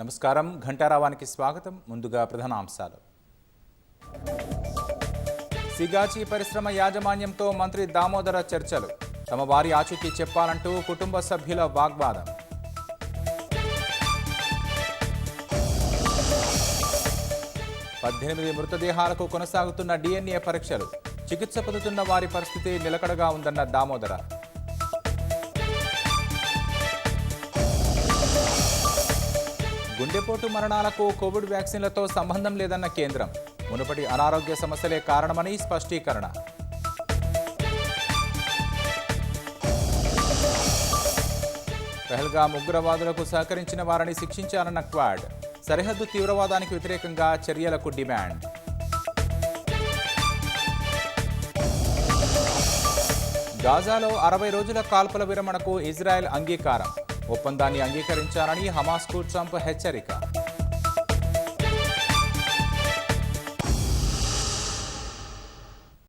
నమస్కారం ఘంటారావానికి స్వాగతం. ముందుగా ప్రధాన అంశాలు. సిగాచి పరిశ్రమ యాజమాన్యంతో మంత్రి దామోదర చర్చలు. తమ వారి ఆచూకీ చెప్పాలంటూ కుటుంబ సభ్యుల వాగ్వాదం. పద్దెనిమిది మృతదేహాలకు కొనసాగుతున్న DNA పరీక్షలు. చికిత్స పొందుతున్న వారి పరిస్థితి నిలకడగా ఉందన్న దామోదర. గుండెపోటు మరణాలకు కోవిడ్ వ్యాక్సిన్లతో సంబంధం లేదన్న కేంద్రం. మునుపటి అనారోగ్య సమస్యలే కారణమని స్పష్టీకరణ. పహల్గామ్ ఉగ్రవాదులకు సహకరించిన వారిని శిక్షించాలన్న క్వాడ్. సరిహద్దు తీవ్రవాదానికి వ్యతిరేకంగా చర్యలకు డిమాండ్. గాజాలో 60 రోజుల కాల్పుల విరమణకు ఇజ్రాయెల్ అంగీకారం. ఒప్పందాన్ని అంగీకరించాలని హమాస్కు ట్రంప్ హెచ్చరిక.